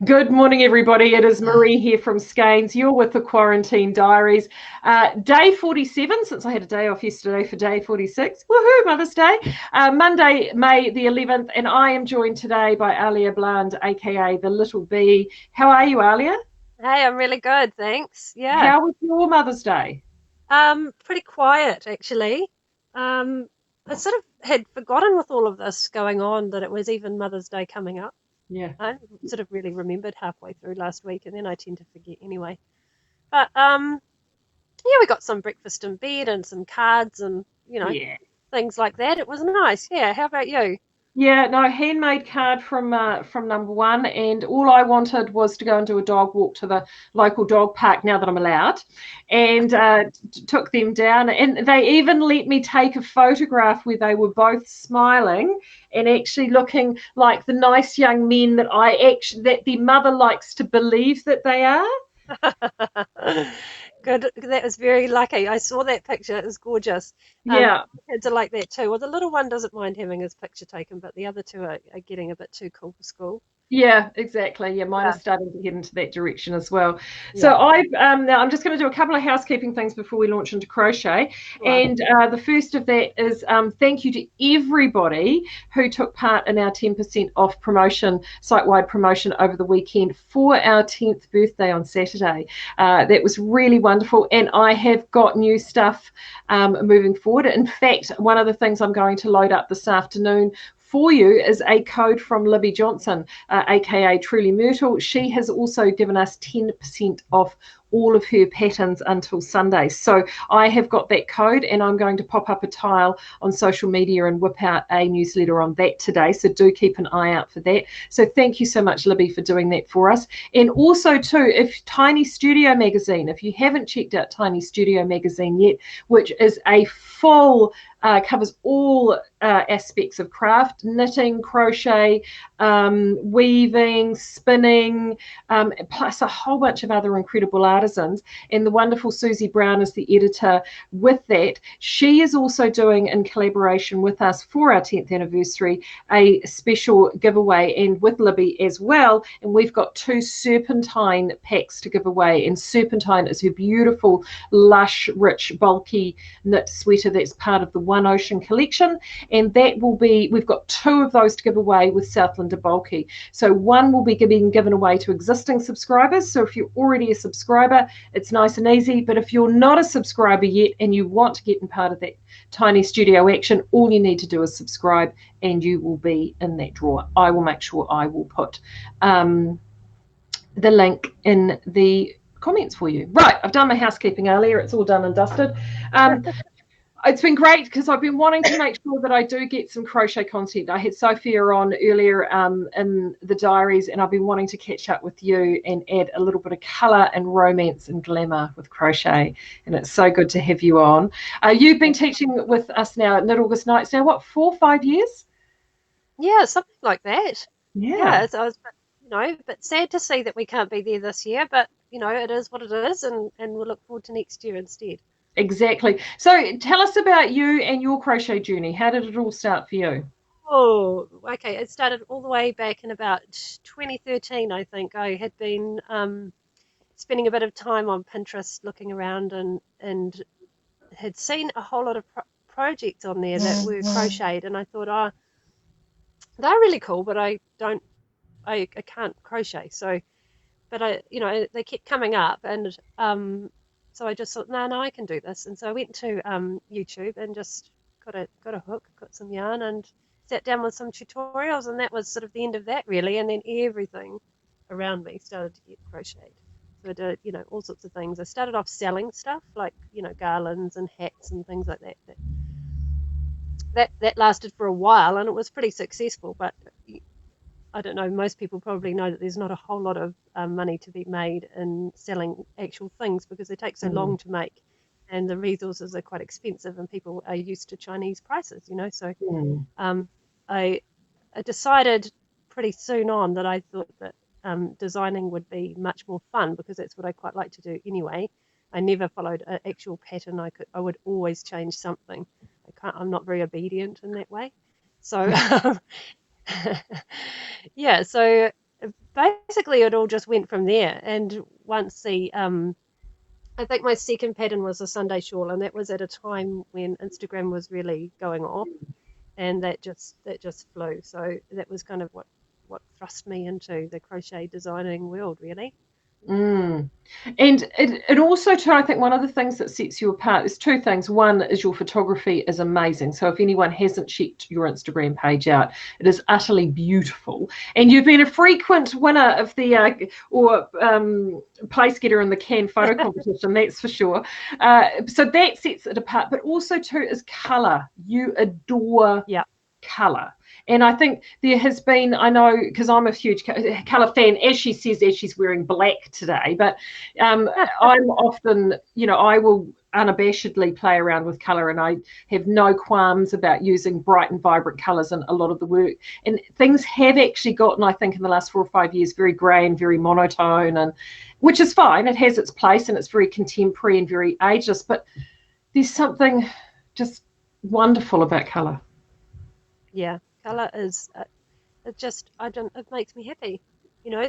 Good morning, everybody. It is Maree here from Skeins. You're with the Quarantine Diaries. Day 47, since I had a day off yesterday for day 46. Woohoo, Mother's Day. Monday, May the 11th, and I am joined today by Alia Bland, aka the Little Bee. How are you, Alia? Hey, I'm really good, thanks. Yeah. How was your Mother's Day? Pretty quiet actually. Um, I sort of had forgotten with all of this going on that it was even Mother's Day coming up. Yeah. I sort of really remembered halfway through last week, and then I tend to forget anyway. But yeah, we got some breakfast in bed and some cards and Yeah. things like that. It was nice. Yeah. How about you? Yeah, no, handmade card from number one, and all I wanted was to go and do a dog walk to the local dog park now that I'm allowed, and took them down, and they even let me take a photograph where they were both smiling and actually looking like the nice young men that the mother likes to believe that they are. Good. That was very lucky. I saw that picture. It was gorgeous. Yeah. Kids are like that too. Well, the little one doesn't mind having his picture taken, but the other two are getting a bit too cool for school. Yeah, exactly. Yeah, mine Yeah. is starting to head into that direction as well. So Yeah. I've now I'm just going to do a couple of housekeeping things before we launch into crochet. Sure. And the first of that is thank you to everybody who took part in our 10% off promotion, site-wide promotion over the weekend for our 10th birthday on Saturday. That was really wonderful, and I have got new stuff moving forward. In fact, one of the things I'm going to load up this afternoon for you is a code from Libby Johnson, aka Truly Myrtle. She has also given us 10% off all of her patterns until Sunday. So I have got that code, and I'm going to pop up a tile on social media and whip out a newsletter on that today. So do keep an eye out for that. So thank you so much, Libby, for doing that for us. And also too, if Tiny Studio Magazine, if you haven't checked out Tiny Studio Magazine yet, which is a full covers all aspects of craft, knitting, crochet, weaving, spinning, plus a whole bunch of other incredible artisans. And the wonderful Susie Brown is the editor with that. She is also doing, in collaboration with us for our 10th anniversary, a special giveaway, and with Libby as well. And we've got two serpentine packs to give away. And serpentine is her beautiful, lush, rich, bulky knit sweater that's part of the One Ocean collection, and that will be, we've got two of those to give away with Southland Bulky. So one will be being given away to existing subscribers. So if you're already a subscriber, it's nice and easy. But if you're not a subscriber yet and you want to get in part of that Tiny Studio action, all you need to do is subscribe and you will be in that draw. I will make sure I will put the link in the comments for you. Right, I've done my housekeeping earlier. It's all done and dusted. It's been great because I've been wanting to make sure that I do get some crochet content. I had Sophia on earlier in the diaries, and I've been wanting to catch up with you and add a little bit of colour and romance and glamour with crochet. And it's so good to have you on. You've been teaching with us now at Knit August Nights now, what, 4 or 5 years? Yeah, something like that. Yeah, Yeah. I was, a bit sad to see that we can't be there this year, but it is what it is, and we'll look forward to next year instead. Exactly. So tell us about you and your crochet journey. How did it all start for you? Oh, okay. It started all the way back in about 2013, I think. I had been spending a bit of time on Pinterest looking around and had seen a whole lot of projects on there that were crocheted, and I thought, oh, they're really cool, but I can't crochet. So, but they kept coming up, and so I just thought, no, I can do this. And so I went to YouTube and just got a hook, got some yarn, and sat down with some tutorials, and that was sort of the end of that, really. And then everything around me started to get crocheted. So I did, all sorts of things. I started off selling stuff like, garlands and hats and things like that. That lasted for a while, and it was pretty successful. But I don't know, most people probably know that there's not a whole lot of money to be made in selling actual things because they take so Mm, long to make and the resources are quite expensive and people are used to Chinese prices, So mm, um, I, I decided pretty soon on that I thought that designing would be much more fun because that's what I quite like to do anyway. I never followed an actual pattern. I would always change something. I'm not very obedient in that way. So yeah, so basically it all just went from there. And once I think my second pattern was a Sunday shawl, and that was at a time when Instagram was really going off, and that just flew. So that was kind of what thrust me into the crochet designing world, really. Mm. And it also, too, I think one of the things that sets you apart is two things. One is your photography is amazing. So if anyone hasn't checked your Instagram page out, it is utterly beautiful. And you've been a frequent winner of the place getter in the Can photo competition, that's for sure. So that sets it apart. But also, too, is colour. You adore colour. And I think there has been, I know, because I'm a huge colour fan, as she says, as she's wearing black today, but I'm often, I will unabashedly play around with colour, and I have no qualms about using bright and vibrant colours in a lot of the work. And things have actually gotten, I think, in the last 4 or 5 years, very grey and very monotone, and which is fine. It has its place, and it's very contemporary and very ageless, but there's something just wonderful about colour. Yeah, colour is it makes me happy,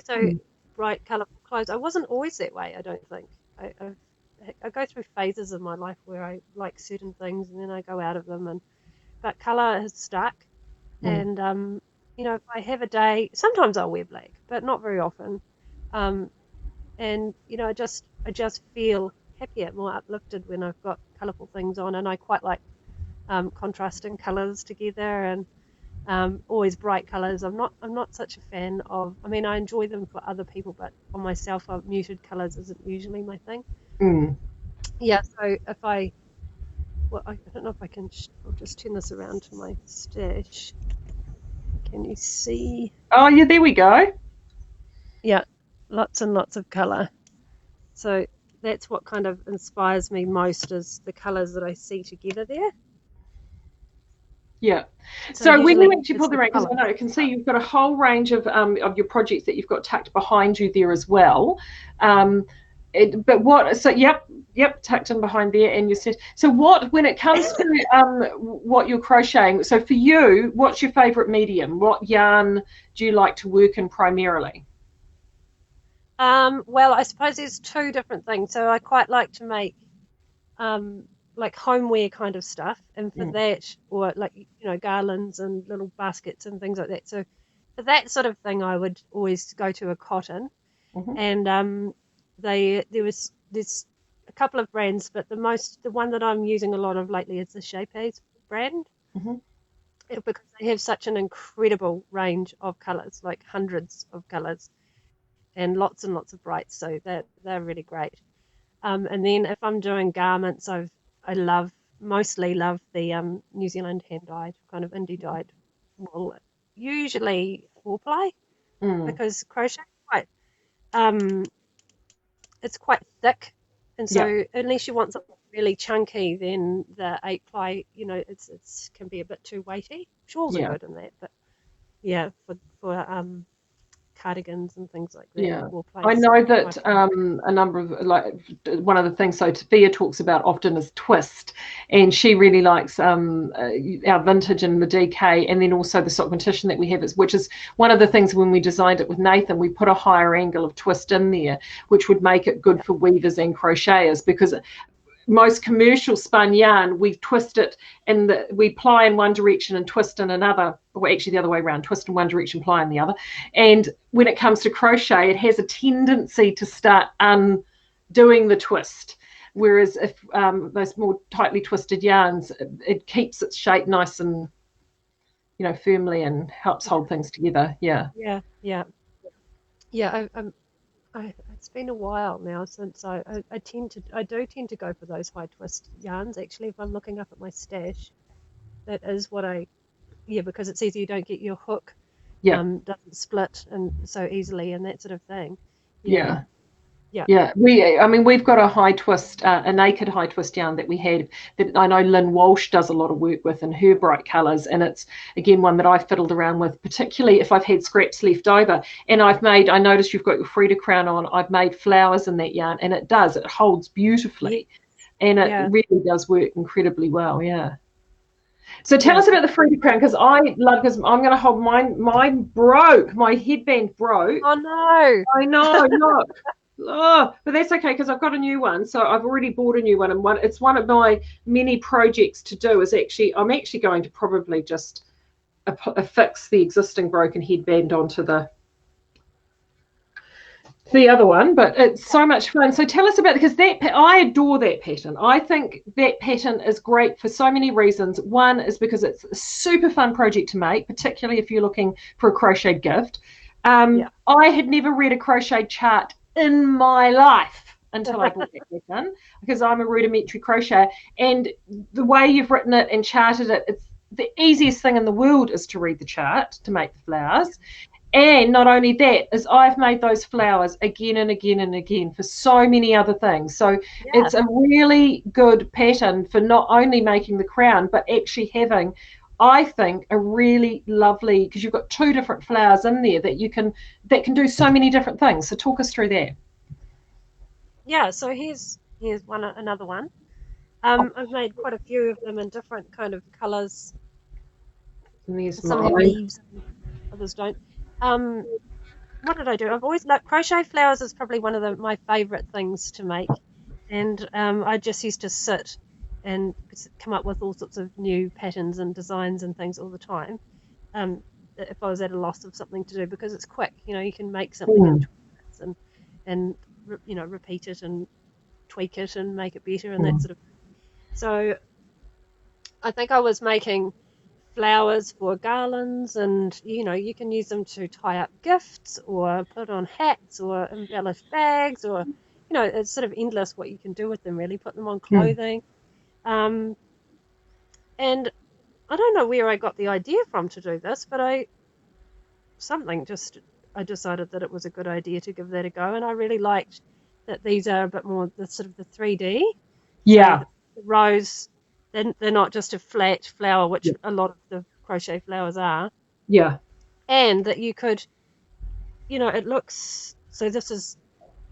So bright, colourful clothes. I wasn't always that way, I don't think. I go through phases of my life where I like certain things and then I go out of them, but colour has stuck. And if I have a day, sometimes I'll wear black, but not very often. And I just feel happier, more uplifted when I've got colourful things on, and I quite like contrasting colours together, and always bright colours. I'm not such a fan of. I mean, I enjoy them for other people, but on myself, muted colours isn't usually my thing. Yeah. So I don't know if I can. I'll just turn this around to my stash. Can you see? Oh yeah, there we go. Yeah, lots and lots of colour. So that's what kind of inspires me most, is the colours that I see together there. Yeah. So when you actually pull the rank, because I know you can see you've got a whole range of your projects that you've got tucked behind you there as well. But what? So yep, tucked in behind there, and you said. So what? When it comes to what you're crocheting, so for you, what's your favourite medium? What yarn do you like to work in primarily? Well, I suppose there's two different things. So I quite like to make like homeware kind of stuff, and for that, or like garlands and little baskets and things like that. So for that sort of thing, I would always go to a cotton, and there's a couple of brands, but the one that I'm using a lot of lately is the Shape's brand, because they have such an incredible range of colours, like hundreds of colours, and lots of brights. So they're really great. And then if I'm doing garments, I mostly love the New Zealand hand dyed, kind of indie dyed wool, usually 4-ply, because crochet is it's quite thick, and so unless you want something really chunky, then the 8-ply, it's can be a bit too weighty. Shawls are good in that, but for cardigans and things like that. Yeah, I know that a number of, like, one of the things Sophia talks about often is twist, and she really likes our vintage and the DK, and then also the sock competition that we have, which is one of the things when we designed it with Nathan, we put a higher angle of twist in there, which would make it good for weavers and crocheters, because most commercial spun yarn, we twist it we ply in one direction and twist in another, or actually the other way around, twist in one direction, ply in the other. And when it comes to crochet, it has a tendency to start undoing the twist. Whereas if those more tightly twisted yarns, it keeps its shape nice and firmly, and helps hold things together. Yeah. It's been a while now since I do tend to go for those high twist yarns. Actually, if I'm looking up at my stash, that is what because it's easy. You don't get your hook, doesn't split and so easily, and that sort of thing. Yeah. We've got a high twist, a naked high twist yarn that we had, that I know Lynn Walsh does a lot of work with in her bright colours, and it's again one that I fiddled around with, particularly if I've had scraps left over. And I noticed you've got your Frida crown on. I've made flowers in that yarn, and it holds beautifully, and it really does work incredibly well. Yeah. So tell Yeah. us about the Frida crown, because I'm going to hold mine broke. My headband broke. Oh no. I know, look. Oh, but that's okay because I've got a new one. So I've already bought a new one, and it's one of my many projects to do. I'm actually going to probably just affix the existing broken headband onto the other one, but it's so much fun. So tell us about, because I adore that pattern. I think that pattern is great for so many reasons. One is because it's a super fun project to make, particularly if you're looking for a crochet gift. I had never read a crochet chart in my life until I bought that pattern, because I'm a rudimentary crocheter, and the way you've written it and charted it, it's the easiest thing in the world is to read the chart to make the flowers. And not only that, is I've made those flowers again and again and again for so many other things. So it's a really good pattern for not only making the crown, but actually having, I think, a really lovely, because you've got two different flowers in there that can do so many different things. So talk us through that. Yeah, so here's another one. I've made quite a few of them in different kind of colours. Some have leaves, and others don't. What did I do? I've always liked crochet flowers. Is probably one of my favourite things to make, and I just used to sit and come up with all sorts of new patterns and designs and things all the time. If I was at a loss of something to do, because it's quick, you can make something in 20 minutes and repeat it and tweak it and make it better and that sort of thing. So I think I was making flowers for garlands, and you can use them to tie up gifts or put on hats or embellish bags, or it's sort of endless what you can do with them, really. Put them on clothing. And I don't know where I got the idea from to do this, but I decided that it was a good idea to give that a go, and I really liked that these are a bit more the sort of the 3D. Yeah. So the rows, they're not just a flat flower, which a lot of the crochet flowers are. Yeah. And that you could, it looks, so this is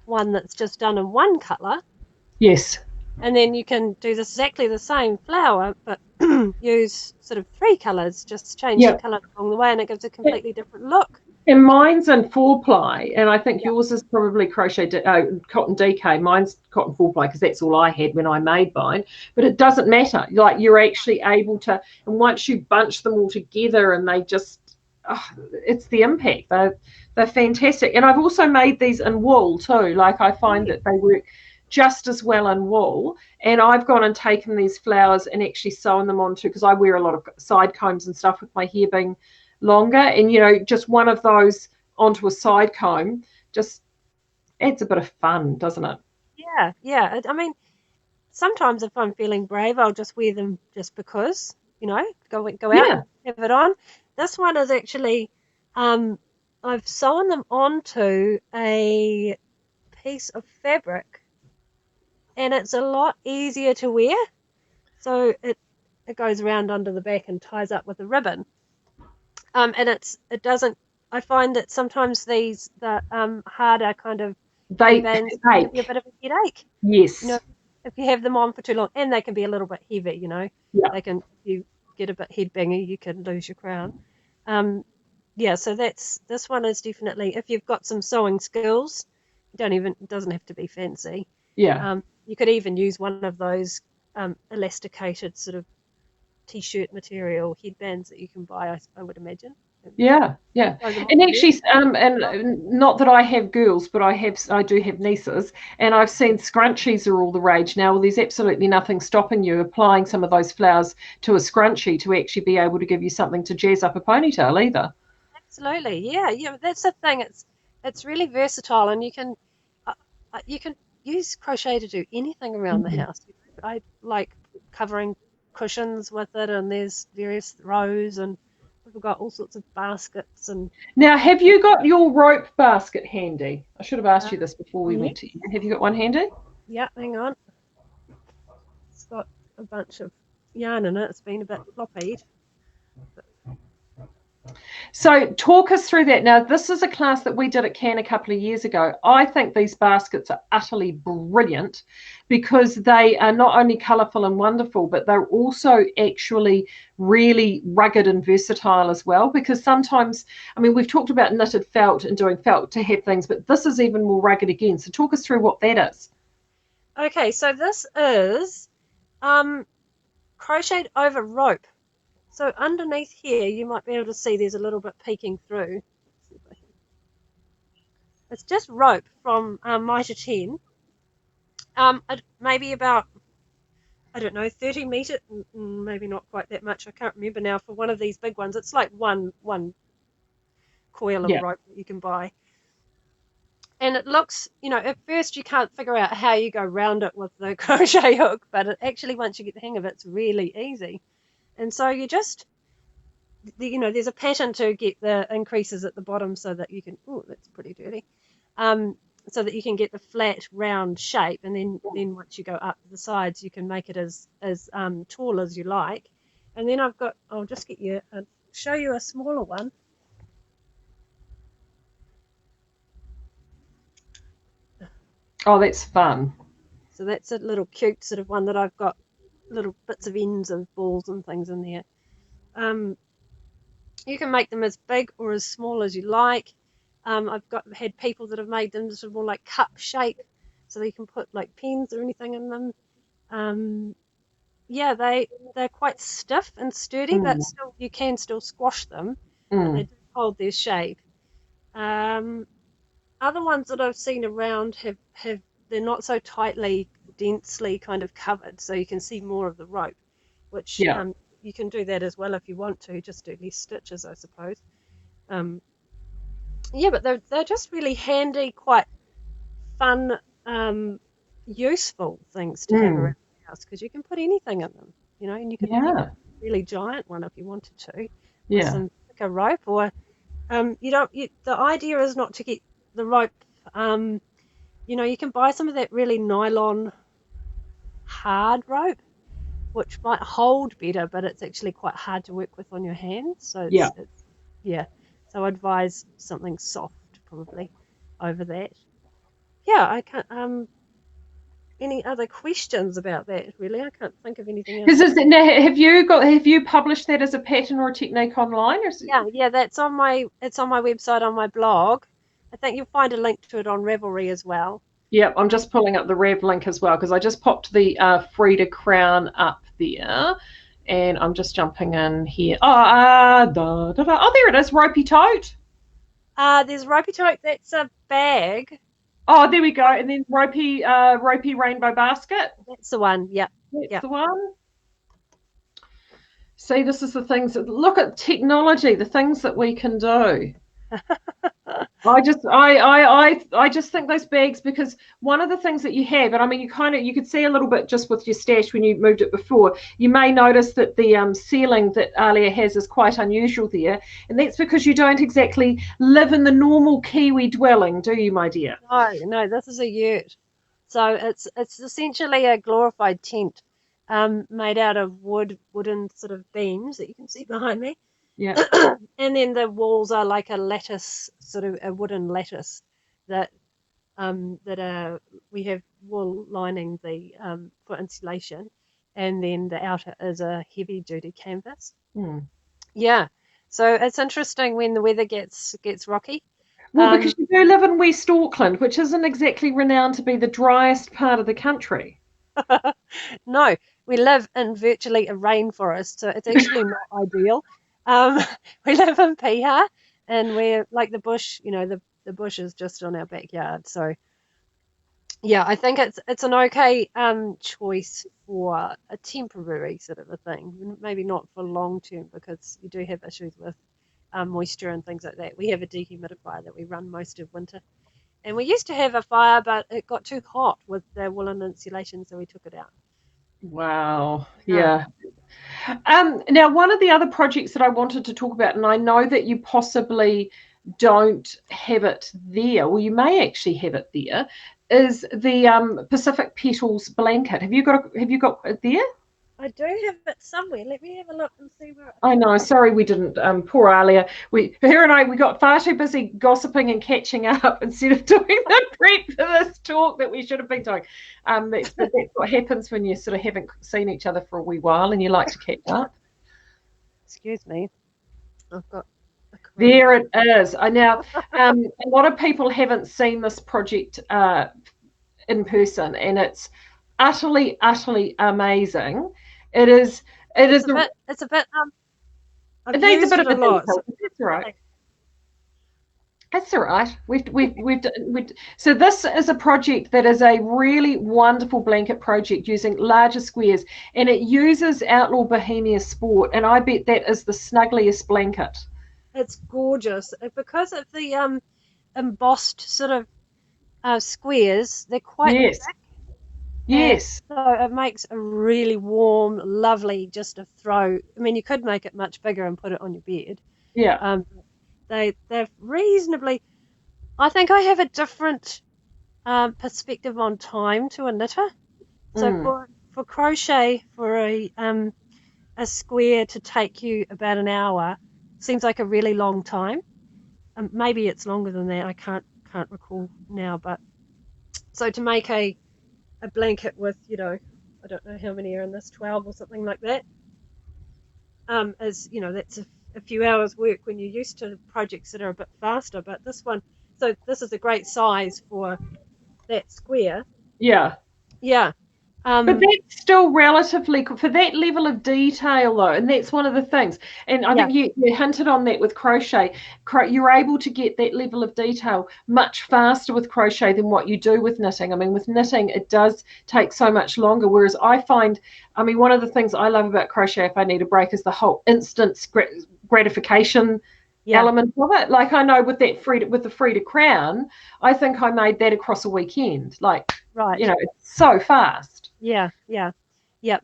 one that's just done in one colour. Yes. And then you can do exactly the same flower, but use sort of 3 colours, just change the colour along the way, and it gives a completely different look. And mine's in 4-ply, and I think yours is probably crochet cotton DK. Mine's cotton 4-ply because that's all I had when I made mine. But it doesn't matter. Like, you're actually able to, and once you bunch them all together, and they just, it's the impact. They're fantastic. And I've also made these in wool too. Like, I find that they work just as well in wool. And I've gone and taken these flowers and actually sewn them onto, because I wear a lot of side combs and stuff with my hair being longer, and just one of those onto a side comb just adds a bit of fun, doesn't it? Yeah. I mean, sometimes if I'm feeling brave, I'll just wear them just because, go out and have it on. This one is actually, I've sewn them onto a piece of fabric, and it's a lot easier to wear. So it goes around under the back and ties up with a ribbon. And it doesn't. I find that sometimes the harder kind of bands give you a bit of a headache. Yes. If you have them on for too long, and they can be a little bit heavy. They can. You get a bit headbangy, you can lose your crown. So this one is definitely, if you've got some sewing skills, it doesn't have to be fancy. Yeah. You could even use one of those elasticated sort of t-shirt material headbands that you can buy, I would imagine. Yeah. And actually, and not that I have girls, but I do have nieces, and I've seen scrunchies are all the rage now. Well, there's absolutely nothing stopping you applying some of those flowers to a scrunchie to actually be able to give you something to jazz up a ponytail either. Absolutely, yeah. That's the thing. It's really versatile, and you can use crochet to do anything around the house. I like covering cushions with it, and there's various rows, and we've got all sorts of baskets. And now, have you got your rope basket handy? I should have asked you this before we went to you. Have you got one handy? Yeah, hang on. It's got a bunch of yarn in it. It's been a bit floppied. So talk us through that. Now, this is a class that we did at Cannes a couple of years ago. I think these baskets are utterly brilliant because they are not only colourful and wonderful, but they're also actually really rugged and versatile as well. Because sometimes, I mean, we've talked about knitted felt and doing felt to have things, but this is even more rugged again. So talk us through what that is. Okay, so this is crocheted over rope. So underneath here, you might be able to see there's a little bit peeking through. It's just rope from mitre 10, maybe about, I don't know, 30 metre, maybe not quite that much. I can't remember now. For one of these big ones, it's like one coil of rope that you can buy. And it looks, at first you can't figure out how you go round it with the crochet hook, but actually once you get the hang of it, it's really easy. And so you just, there's a pattern to get the increases at the bottom so that you can, oh, that's pretty dirty, so that you can get the flat round shape. And then once you go up the sides, you can make it as tall as you like. And then I'll just show you a smaller one. Oh, that's fun. So that's a little cute sort of one that I've got little bits of ends of balls and things in there. You can make them as big or as small as you like. I've had people that have made them sort of more like cup shape, so that you can put like pens or anything in them. Yeah, they're quite stiff and sturdy, but still you can still squash them, but they do hold their shape. Other ones that I've seen around have they're not so tightly, densely kind of covered, so you can see more of the rope, which you can do that as well if you want to, just do less stitches, I suppose. Yeah, but they're just really handy, quite fun, useful things to have around the house, because you can put anything in them, and you could make a really giant one if you wanted to, with some thicker rope, or the idea is not to get the rope, you can buy some of that really nylon hard rope, which might hold better, but it's actually quite hard to work with on your hands. So so I'd advise something soft probably over that. Yeah, I can't. Any other questions about that? Really, I can't think of anything else. Have you published that as a pattern or a technique online? Yeah, it's on my website, on my blog. I think you'll find a link to it on Ravelry as well. Yeah, I'm just pulling up the Rev link as well, because I just popped the Frida crown up there, and I'm just jumping in here. Oh, there it is, Ropey Tote. There's Ropey Tote. That's a bag. Oh, there we go. And then Ropey Rainbow Basket. That's the one. Yep. That's the one. See, this is the things. Look at technology, the things that we can do. I just think those bags, because one of the things that you have, and I mean, you could see a little bit just with your stash when you moved it before, you may notice that the ceiling that Alia has is quite unusual there, and that's because you don't exactly live in the normal Kiwi dwelling, do you, my dear? No, this is a yurt. So it's essentially a glorified tent, made out of wooden sort of beams that you can see behind me. Yeah. And then the walls are like a lattice, sort of a wooden lattice that we have wool lining the for insulation, and then the outer is a heavy duty canvas. Yeah, so it's interesting when the weather gets rocky. Well, because you do live in West Auckland, which isn't exactly renowned to be the driest part of the country. No, we live in virtually a rainforest, so it's actually not ideal. We live in Piha, and we're like the bush, the bush is just on our backyard. So yeah, I think it's an okay choice for a temporary sort of a thing. Maybe not for long term, because you do have issues with moisture and things like that. We have a dehumidifier that we run most of winter, and we used to have a fire, but it got too hot with the woolen insulation, so we took it out. Wow. Yeah. Now, one of the other projects that I wanted to talk about, and I know that you possibly don't have it there, or you may actually have it there, is the Pacific Petals blanket. Have you got it there? I do have it somewhere. Let me have a look and see where. I know. Sorry, we didn't. Poor Alia. Her and I, we got far too busy gossiping and catching up instead of doing the prep for this talk that we should have been doing. That's what happens when you sort of haven't seen each other for a wee while and you like to catch up. Excuse me. I've got. There it is. Now, a lot of people haven't seen this project in person, and it's utterly, utterly amazing. It's a bit. It needs a bit of a lot. So that's all right. That's all right. So this is a project that is a really wonderful blanket project using larger squares, and it uses Outlaw Bohemia Sport, and I bet that is the snuggliest blanket. It's gorgeous because of the embossed sort of squares. They're quite thick. Yes. So it makes a really warm, lovely just to throw. I mean, you could make it much bigger and put it on your bed. Yeah. They're reasonably. I think I have a different perspective on time to a knitter. So for crochet, for a square to take you about an hour seems like a really long time. Maybe it's longer than that. I can't recall now. But so to make a blanket with, I don't know how many are in this, 12 or something like that. As that's a few hours work when you're used to projects that are a bit faster. But this one, so this is a great size for that square. Yeah. Yeah. But that's still relatively for that level of detail, though, and that's one of the things. And I think you hinted on that with crochet. You're able to get that level of detail much faster with crochet than what you do with knitting. I mean, with knitting, it does take so much longer. Whereas I find, one of the things I love about crochet, if I need a break, is the whole instant gratification element of it. Like I know with the Frida crown, I think I made that across a weekend. Like, right, it's so fast. Yeah.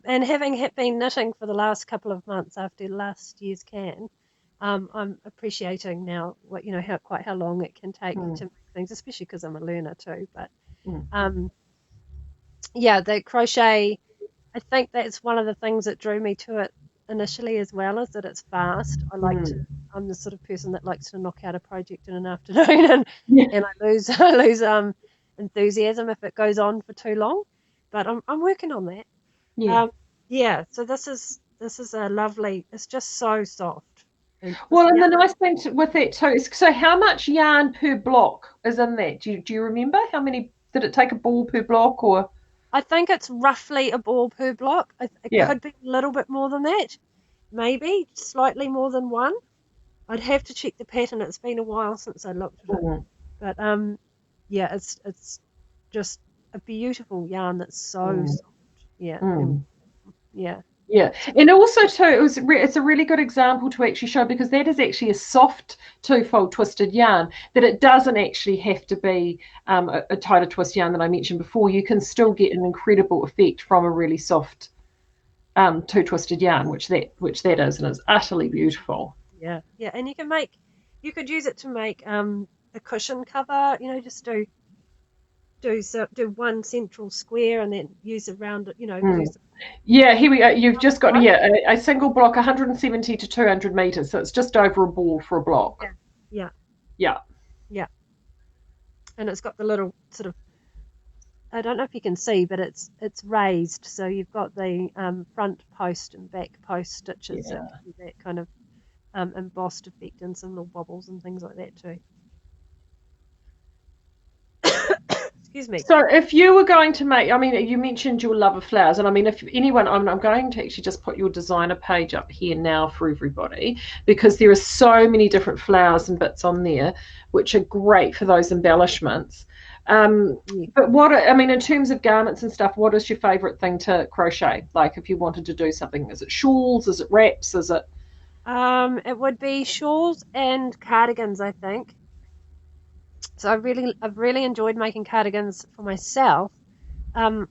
And having been knitting for the last couple of months after last year's can, I'm appreciating now how long it can take to make things, especially because I'm a learner too. But the crochet, I think that's one of the things that drew me to it initially as well, is that it's fast. I'm the sort of person that likes to knock out a project in an afternoon, and I lose enthusiasm if it goes on for too long. But I'm working on that. So this is a lovely. It's just so soft. And the nice thing with that too is, so how much yarn per block is in that? Do you remember how many? Did it take a ball per block, or? I think it's roughly a ball per block. It could be a little bit more than that, maybe slightly more than one. I'd have to check the pattern. It's been a while since I looked at it. But it's just a beautiful yarn that's so soft. And also too, it's a really good example to actually show, because that is actually a soft two-fold twisted yarn, that it doesn't actually have to be a tighter twist yarn that I mentioned before. You can still get an incredible effect from a really soft two twisted yarn, which that is, and it's utterly beautiful. And you could use it to make a cushion cover, just do one central square and then use around it, here we go. You've just got a single block, 170 to 200 meters, so it's just over a ball for a block. Yeah. And it's got the little sort of, I don't know if you can see, but it's raised, so you've got the front post and back post stitches that give that kind of embossed effect, and some little bobbles and things like that too. Excuse me. So if you were going to make, you mentioned your love of flowers, and if anyone, I'm going to actually just put your designer page up here now for everybody, because there are so many different flowers and bits on there which are great for those embellishments. But what, in terms of garments and stuff, what is your favorite thing to crochet? Like if you wanted to do something, is it shawls, is it wraps, is it? It would be shawls and cardigans, I think. So I've really enjoyed making cardigans for myself. I've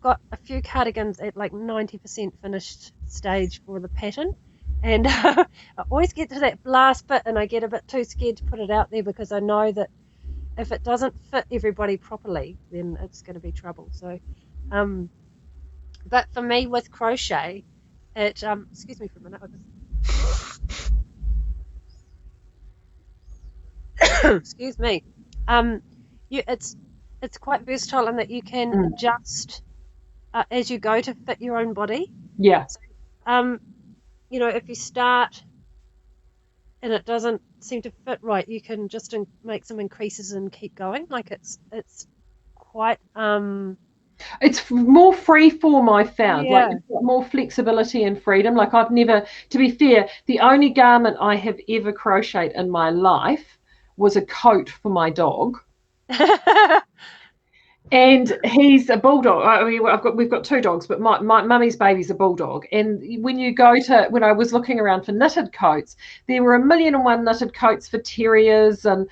got a few cardigans at like 90% finished stage for the pattern, and I always get to that last bit and I get a bit too scared to put it out there, because I know that if it doesn't fit everybody properly, then it's going to be trouble. So But for me with crochet, it excuse me for a minute. Excuse me. Um, it's quite versatile in that you can Mm. adjust as you go to fit your own body. Yeah. So, um, if you start and it doesn't seem to fit right, you can just make some increases and keep going. Like it's quite It's more free form, I found. Like yeah. you've got more flexibility and freedom. Like I've never, to be fair, the only garment I have ever crocheted in my life was a coat for my dog. And he's a bulldog. I mean, we've got two dogs, but my mummy's baby's a bulldog. And when I was looking around for knitted coats, there were 1,000,001 knitted coats for terriers and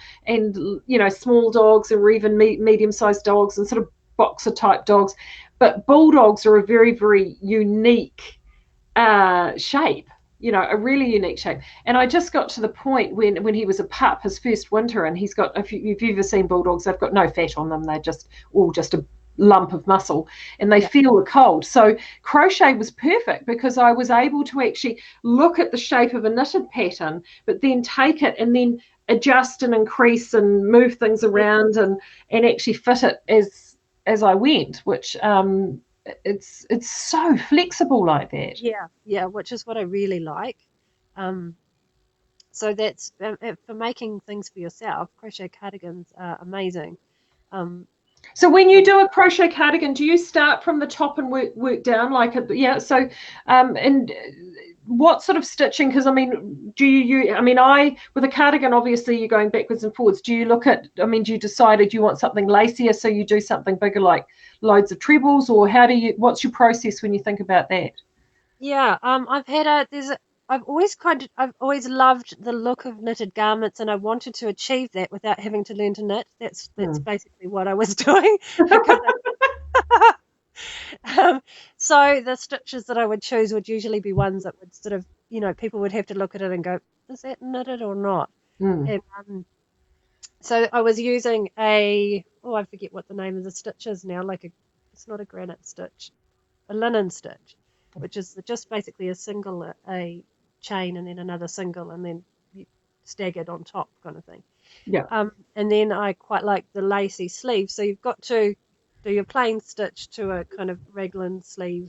small dogs, or even medium-sized dogs and sort of boxer type dogs. But bulldogs are a very, very unique shape, a really unique shape. And I just got to the point when he was a pup, his first winter, and he's got, if you've ever seen bulldogs, they've got no fat on them. They're just all just a lump of muscle, and they feel the cold. So crochet was perfect because I was able to actually look at the shape of a knitted pattern, but then take it and then adjust and increase and move things around and actually fit it as I went, which it's so flexible like that. Yeah, which is what I really like. So that's for making things for yourself. Crochet cardigans are amazing. So when you do a crochet cardigan, do you start from the top and work down So and what sort of stitching? Because I mean, with a cardigan, obviously you're going backwards and forwards. Do you do you decide do you want something lacier, so you do something bigger like loads of trebles, or what's your process when you think about that? Yeah, I've always loved the look of knitted garments, and I wanted to achieve that without having to learn to knit. That's basically what I was doing. Because so the stitches that I would choose would usually be ones that would sort of, people would have to look at it and go, is that knitted or not? And so I was using I forget what the name of the stitch is now, it's not a granite stitch, a linen stitch, which is just basically a single, a chain and then another single and then you staggered on top kind of thing. Yeah. And then I quite like the lacy sleeve. So you've got to do your plain stitch to a kind of raglan sleeve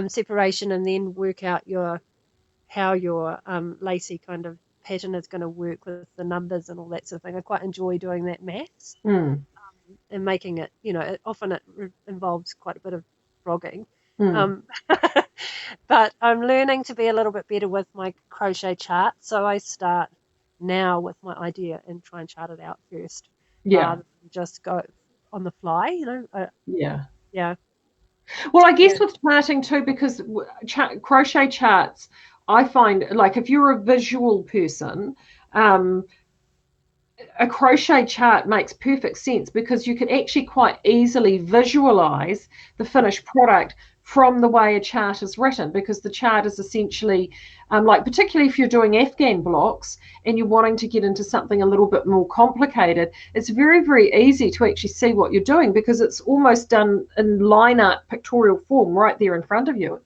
separation, and then work out how your lacy kind of pattern is going to work with the numbers and all that sort of thing. I quite enjoy doing that maths and making it, often it involves quite a bit of frogging. But I'm learning to be a little bit better with my crochet chart. So I start now with my idea and try and chart it out first. Rather than just go on the fly, Yeah. Yeah. Well, I guess with charting too, because crochet charts, I find, like, if you're a visual person, a crochet chart makes perfect sense because you can actually quite easily visualize the finished product from the way a chart is written, because the chart is essentially particularly if you're doing Afghan blocks and you're wanting to get into something a little bit more complicated, it's very, very easy to actually see what you're doing because it's almost done in line art pictorial form right there in front of you.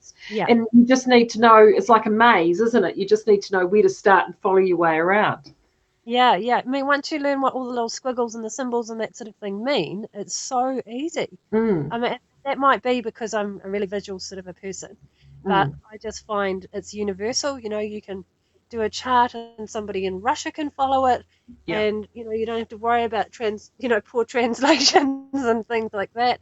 And you just need to know, it's like a maze, isn't it? You just need to know where to start and follow your way around. Yeah. I mean, once you learn what all the little squiggles and the symbols and that sort of thing mean, it's so easy. I mean, that might be because I'm a really visual sort of a person, but I just find it's universal. You can do a chart and somebody in Russia can follow it, and you don't have to worry about poor translations and things like that.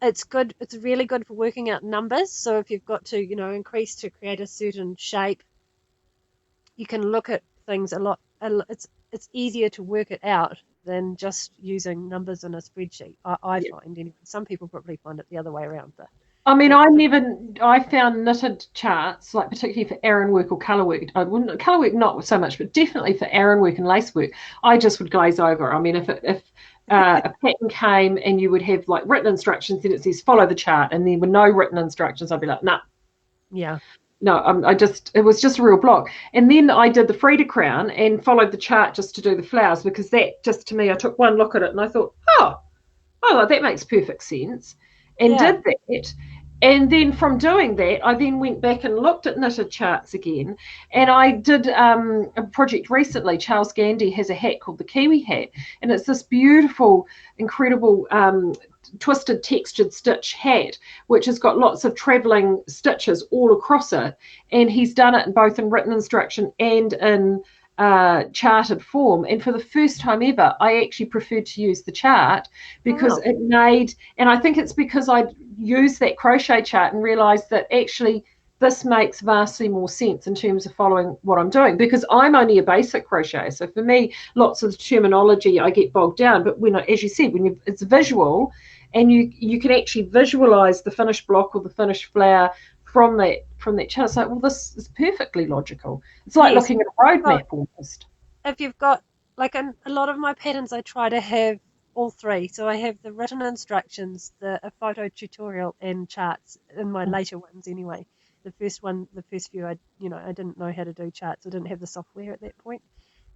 It's good. It's really good for working out numbers. So if you've got to increase to create a certain shape, you can look at things a lot. It's easier to work it out than just using numbers in a spreadsheet. I find anyway. Some people probably find it the other way around, but I mean, I found knitted charts, like particularly for Aran work or colour work. I wouldn't colour work, not so much, but definitely for Aran work and lace work, I just would glaze over. I mean, if a pattern came and you would have like written instructions, then it says follow the chart, and there were no written instructions, I'd be like, nah. Yeah. No, it was just a real block. And then I did the Frida crown and followed the chart just to do the flowers, because that just, to me, I took one look at it and I thought, oh, oh, well, that makes perfect sense, and Yeah. did that. And then from doing that, I then went back and looked at knitted charts again. And I did a project recently. Charles Gandy has a hat called the Kiwi hat. And it's this beautiful, incredible twisted textured stitch hat, which has got lots of traveling stitches all across it. And he's done it both in written instruction and in charted form. And for the first time ever, I actually preferred to use the chart because Oh, it made, and I think it's because I used that crochet chart and realized that actually this makes vastly more sense in terms of following what I'm doing, because I'm only a basic crochet. So for me, lots of the terminology I get bogged down. But when, as you said, when it's visual, and you can actually visualize the finished block or the finished flower from that chart, it's like, well, this is perfectly logical. It's like yes. looking at a roadmap almost. If you've got like a lot of my patterns, I try to have all three. So I have the written instructions, a photo tutorial, and charts in my later ones anyway. The first few, I didn't know how to do charts. I didn't have the software at that point.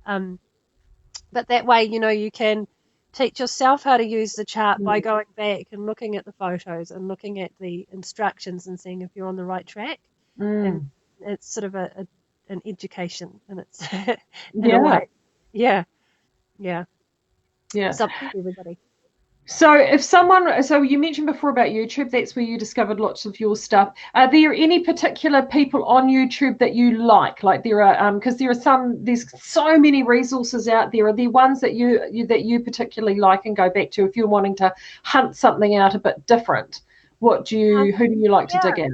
Um, but that way, you can teach yourself how to use the chart by going back and looking at the photos and looking at the instructions and seeing if you're on the right track. And Mm. it's sort of an education, and it's in a Yeah, way. Yeah, yeah. yeah. Something for everybody. So if someone, so you mentioned before about YouTube, that's where you discovered lots of your stuff. Are there any particular people on YouTube that you like? Like there are, because there's so many resources out there. Are there ones that you particularly like and go back to if you're wanting to hunt something out a bit different? Who do you like to Yeah. dig at?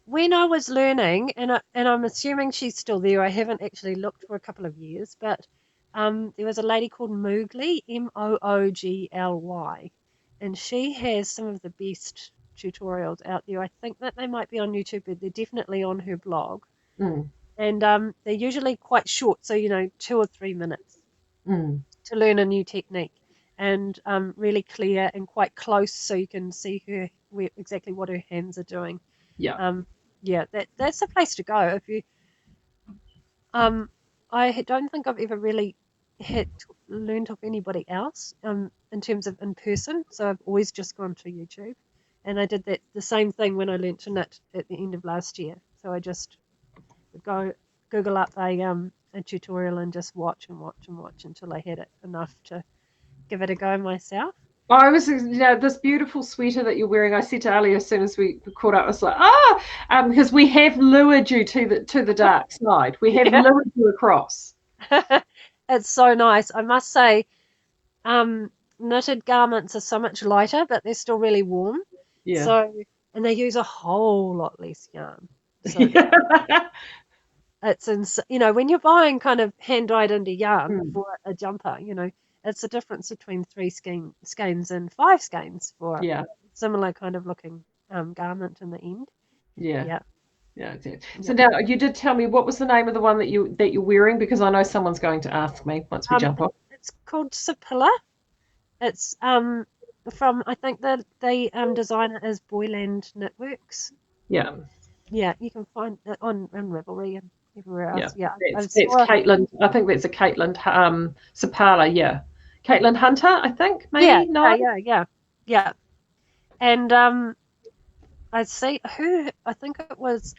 When I was learning, and I'm assuming she's still there. I haven't actually looked for a couple of years, but there was a lady called Moogly, Moogly, and she has some of the best tutorials out there. I think that they might be on YouTube, but they're definitely on her blog. Mm, And they're usually quite short, so 2 or 3 minutes mm, to learn a new technique, and really clear and quite close, so you can see exactly what her hands are doing. yeah. Yeah, that's the place to go if you. Don't think I've ever really had learned of anybody else in terms of in person, so I've always just gone to YouTube, and I did the same thing when I learnt to knit at the end of last year. So I just would go Google up a tutorial and just watch and watch and watch until I had it enough to give it a go myself. I was, this beautiful sweater that you're wearing. I said to Ali as soon as we caught up, I was like, because we have lured you to the dark side. We have Yeah. lured you across. It's so nice. I must say, knitted garments are so much lighter, but they're still really warm. Yeah. So, and they use a whole lot less yarn. So Yeah. when you're buying kind of hand dyed into yarn Mm, for a jumper, it's the difference between skeins and 5 skeins for a yeah. similar kind of looking garment in the end. Yeah. Yeah, Yeah. Yeah. So yeah. now you did tell me what was the name of the one that you're wearing, because I know someone's going to ask me once we jump off. It's called Sapilla. It's from, I think the designer is Boyland Knitworks. Yeah. Yeah, you can find it on Ravelry and everywhere Yeah. else. Yeah, I That's saw. Caitlin. I think that's a Caitlin Sapala. Yeah. Caitlin Hunter, I think, Yeah, maybe. yeah, No. yeah, yeah, yeah. And I see who I think it was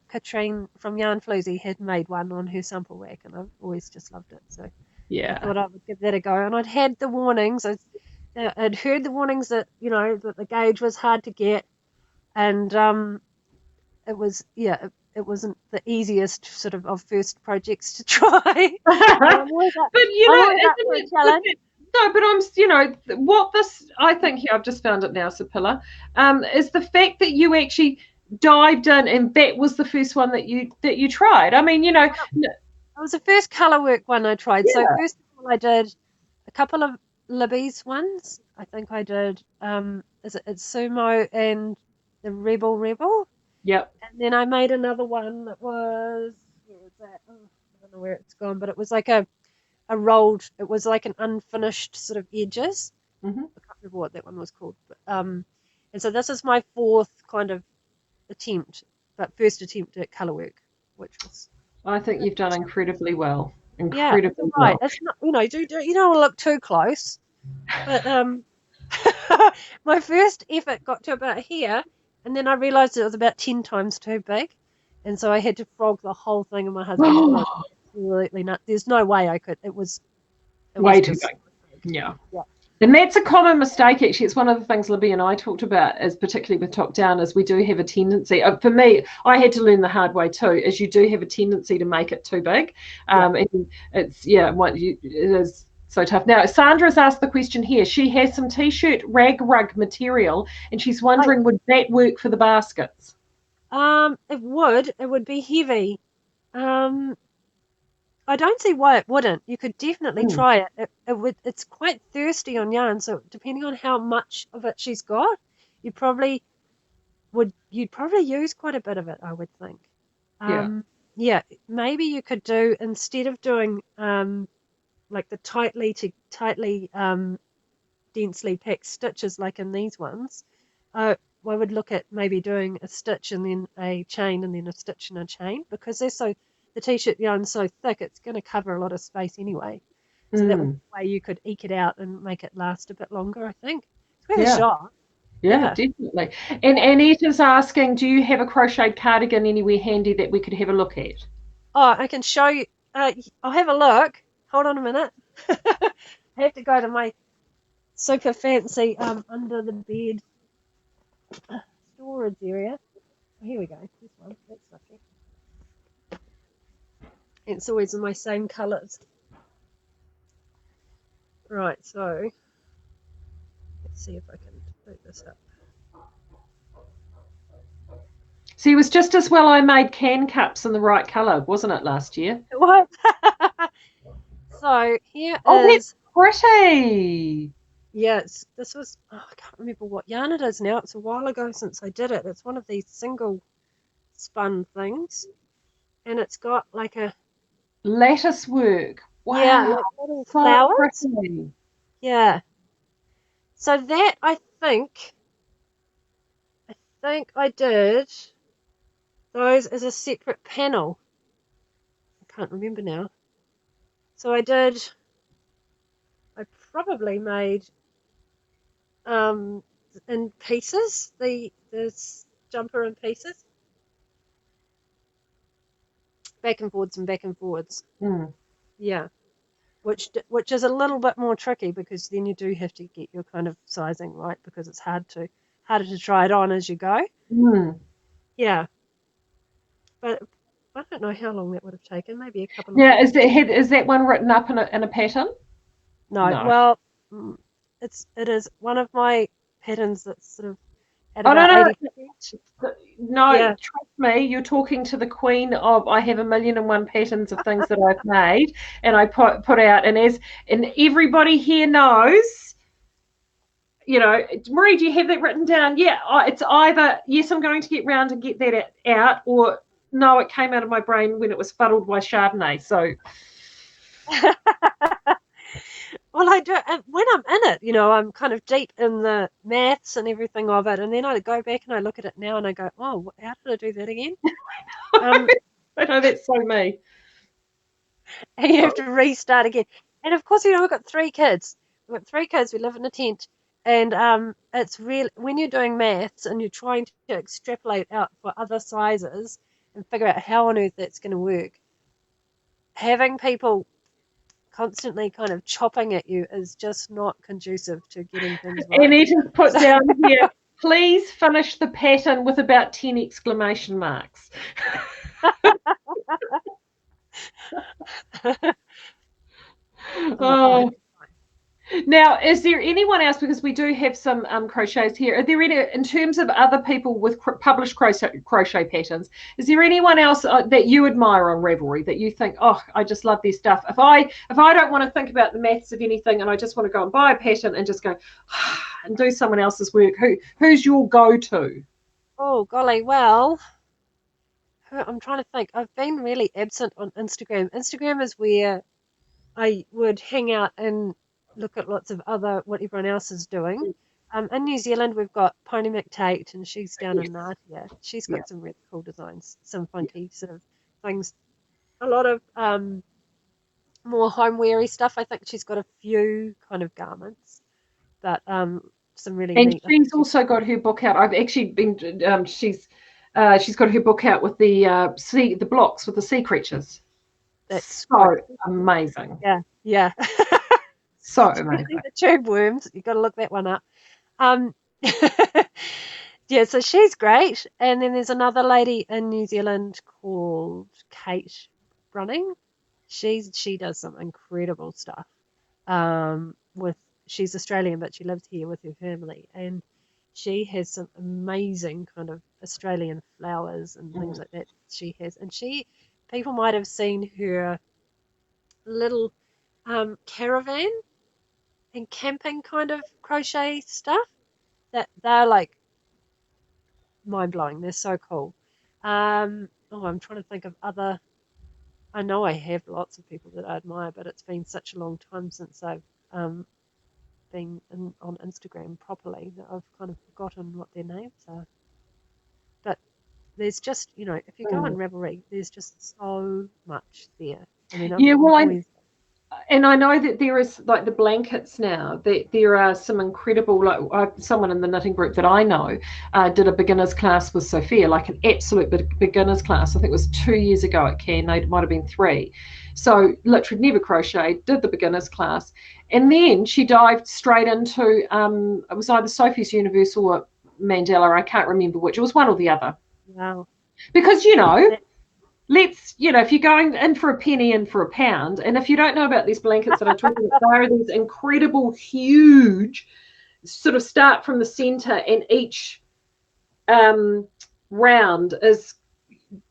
Katrine from Yarn Floozy had made one on her sample rack, and I've always just loved it. So I Yeah. thought I would give that a go. And I'd had the warnings. I'd heard the warnings that that the gauge was hard to get, and it was it wasn't the easiest of first projects to try. I'm always up, But I'm always up for a challenge. no, but what this, I think here, I've just found it now, Sapilla, is the fact that you actually dived in and that was the first one that you tried. I mean, It was the first colour work one I tried. So yeah, first of all, I did a couple of Libby's ones. I think I did it's Sumo and the Rebel. yep, And then I made another one that was, where was that? Oh, I don't know where it's gone, but it was like a rolled, it was like an unfinished sort of edges. hmm I can't remember what that one was called. But, and so this is my fourth kind of attempt, but first attempt at colour work, which was, I think you've done incredibly well, yeah, it's incredibly all right. well. It's not, you don't want to look too close, but My first effort got to about here, and then I realised it was about 10 times too big, and so I had to frog the whole thing, and my husband was absolutely nuts. There's no way I could. It was Way too just big. Yeah. yeah. And that's a common mistake, actually. It's one of the things Libby and I talked about, is particularly with top down, is we do have a tendency. For me, I had to learn the hard way too, is you do have a tendency to make it too big. And it is so tough. Now, Sandra's asked the question here. She has some t-shirt rag rug material, and she's wondering, would that work for the baskets? It would. It would be heavy. I don't see why it wouldn't. You could definitely try it. It's quite thirsty on yarn, so depending on how much of it she's got, you'd probably use quite a bit of it, I would think. Yeah, maybe you could do, instead of doing like the tightly densely packed stitches like in these ones, I would look at maybe doing a stitch and then a chain and then a stitch and a chain, because the t-shirt yarn's so thick, it's going to cover a lot of space anyway. So that would be a way you could eke it out and make it last a bit longer, I think. It's worth a shot. Yeah, definitely. And Anita's asking, do you have a crocheted cardigan anywhere handy that we could have a look at? Oh, I can show you. I'll have a look. Hold on a minute. I have to go to my super fancy under the bed storage area. Oh, here we go. This one. That's lucky. It's always in my same colours. Right, so let's see if I can boot this up. See, it was just as well I made can cups in the right colour, wasn't it, last year? What? So here is... that's pretty! Yes, this was... Oh, I can't remember what yarn it is now. It's a while ago since I did it. It's one of these single spun things. And it's got like a... lattice work. Wow. Yeah, like little flowers. Pretty. Yeah. So that, I think I did those as a separate panel. I can't remember now. So I probably made in pieces, this jumper in pieces. Back and forwards. Yeah. Which is a little bit more tricky, because then you do have to get your kind of sizing right, because it's harder to try it on as you go. Yeah. But I don't know how long that would have taken. Maybe a couple of weeks. Is that one written up in a pattern? No. Well, it is one of my patterns that's sort of at about 80%. Trust me, you're talking to the queen of, I have 1,000,001 patterns of things that I've made and I put out, and everybody here knows, Maree, do you have that written down? Yeah, it's either, yes, I'm going to get round and get that out, or no, it came out of my brain when it was fuddled by Chardonnay. So well, I do, when I'm in it, I'm kind of deep in the maths and everything of it, and then I go back and I look at it now and I go, oh, how did I do that again? I know, that's so me. And you have to restart again. And of course, we've got 3 kids. We've got 3 kids, we live in a tent, and it's really, when you're doing maths and you're trying to extrapolate out for other sizes and figure out how on earth that's going to work, having people constantly kind of chopping at you is just not conducive to getting things right. And it is put down here, please finish the pattern with about 10 exclamation marks. Oh. Now, is there anyone else, because we do have some crochets here, are there any, in terms of other people with published crochet patterns, is there anyone else that you admire on Ravelry that you think, oh, I just love their stuff? If I don't want to think about the maths of anything and I just want to go and buy a pattern and just go and do someone else's work, who's your go-to? Oh, golly, well, I'm trying to think. I've been really absent on Instagram. Instagram is where I would hang out and look at lots of what everyone else is doing. In New Zealand, we've got Pony McTate, and she's down in Natia. She's got some really cool designs, some funky sort of things. A lot of more home-weary stuff. I think she's got a few kind of garments, but some really And neat. she's also got her book out. I've actually been. She's got her book out with the blocks with the sea creatures. That's So quite amazing. yeah. So Especially amazing. the tube worms. You've got to look that one up. Um, yeah, so she's great. And then there's another lady in New Zealand called Kate Brunning. She does some incredible stuff. With she's Australian, but she lives here with her family, and she has some amazing kind of Australian flowers and things like that. She has, and people might have seen her little caravan and camping kind of crochet stuff. That they're like mind blowing. They're so cool. I'm trying to think of other. I know I have lots of people that I admire, but it's been such a long time since I've been on Instagram properly that I've kind of forgotten what their names are. But there's just, if you go on Ravelry, there's just so much there. I mean, Yeah, I'm well, always. and I know that there is like the blankets now. That there are some incredible, like someone in the knitting group that I know did a beginners class with Sophia, like an absolute beginners class. I think it was 2 years ago at Cairn. It might have been 3. So literally never crocheted, did the beginners class, and then she dived straight into it was either Sophie's Universal or Mandela. I can't remember which. It was one or the other. Wow. Because if you're going in for a penny in for a pound, and if you don't know about these blankets that I talked about, they are these incredible, huge, sort of start from the center, and each round is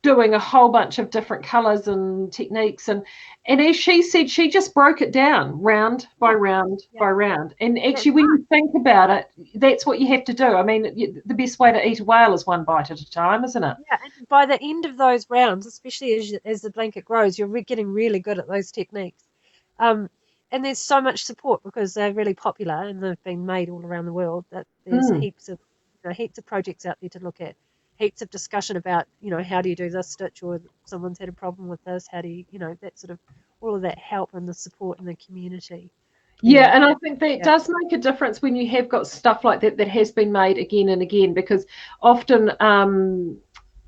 doing a whole bunch of different colors and techniques, and as she said, she just broke it down round by round by round, and actually when you think about it, that's what you have to do. I mean, the best way to eat a whale is one bite at a time, isn't it? Yeah, and by the end of those rounds, especially as the blanket grows, you're getting really good at those techniques. And there's so much support because they're really popular and they've been made all around the world that there's heaps of projects out there to look at, heaps of discussion about, how do you do this stitch, or someone's had a problem with this, how do you, that sort of, all of that help and the support in the community. Yeah, and I think that does make a difference when you have got stuff like that has been made again and again, because often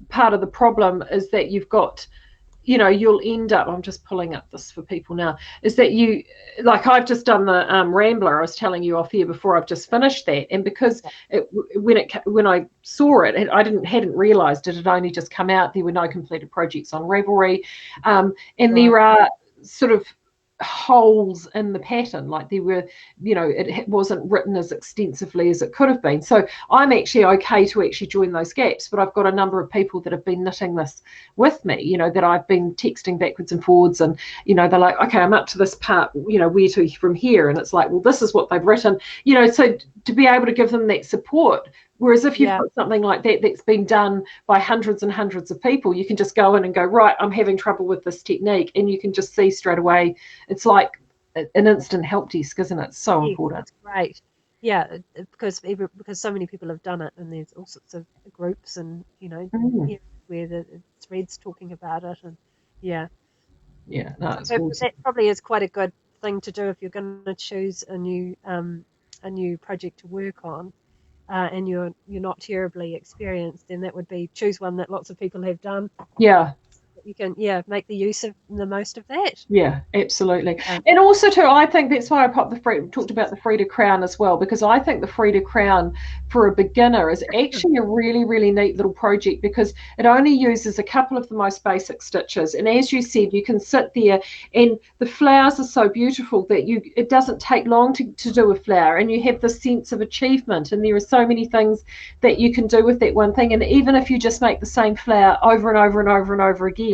part of the problem is that you've got, you'll end up, I'm just pulling up this for people now, is that I've just done the Rambler, I was telling you off here before, I've just finished that, and because when I saw it, I hadn't realised it had only just come out, there were no completed projects on Ravelry, and there are sort of holes in the pattern, like there were, it wasn't written as extensively as it could have been. So I'm actually okay to actually join those gaps, but I've got a number of people that have been knitting this with me, that I've been texting backwards and forwards, and they're like, okay, I'm up to this part, where to from here, and it's like, well, this is what they've written, so to be able to give them that support. Whereas if you've got something like that that's been done by hundreds and hundreds of people, you can just go in and go, right, I'm having trouble with this technique, and you can just see straight away. It's like an instant help desk, isn't it? So important. That's great. Yeah, because so many people have done it, and there's all sorts of groups, and where the threads talking about it, and no, it's so awesome. that probably is quite a good thing to do if you're going to choose a new project to work on. And you're not terribly experienced, then that would be choose one that lots of people have done. Yeah. You can make the most of that. Yeah, absolutely. And also too, I think that's why I talked about the Frida crown as well, because I think the Frida crown for a beginner is actually a really, really neat little project, because it only uses a couple of the most basic stitches, and as you said, you can sit there, and the flowers are so beautiful that it doesn't take long to do a flower, and you have this sense of achievement, and there are so many things that you can do with that one thing. And even if you just make the same flower over and over and over and over again,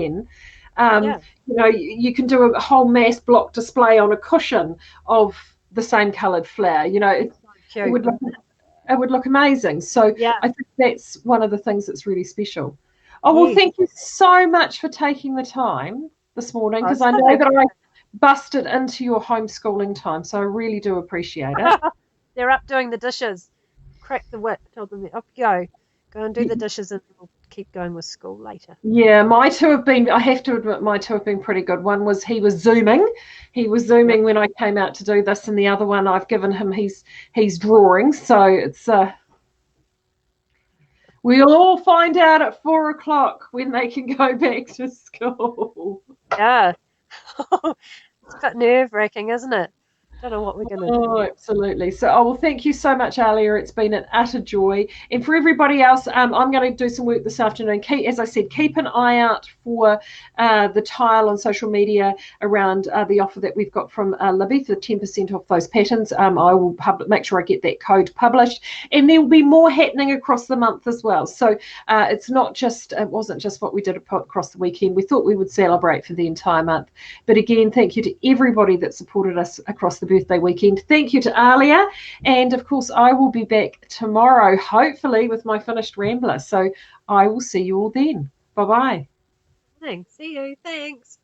you can do a whole mass block display on a cushion of the same coloured flower. It would look amazing. So I think that's one of the things that's really special. Well, thank you so much for taking the time this morning, because I know that I busted into your homeschooling time, so I really do appreciate it. They're up doing the dishes. Crack the whip. Tell them, up you go. Go and do the dishes, and we'll keep going with school later. Yeah, my two have been, I have to admit, my two have been pretty good. One was he was Zooming. He was Yep. Zooming when I came out to do this, and the other one I've given him, he's drawing. So it's we'll all find out at 4 o'clock when they can go back to school. Yeah. It's a bit nerve-wracking, isn't it? Don't know what we're going to Oh, do. absolutely. So, well, thank you so much, Alia. It's been an utter joy. And for everybody else, I'm going to do some work this afternoon. As I said, keep an eye out for the tile on social media around the offer that we've got from Libby for 10% off those patterns. I will make sure I get that code published. And there will be more happening across the month as well. So it wasn't just what we did across the weekend. We thought we would celebrate for the entire month. But again, thank you to everybody that supported us across the birthday weekend. Thank you to Alia. And of course, I will be back tomorrow, hopefully, with my finished Rambler. So I will see you all then. Bye-bye. Thanks. See you. Thanks.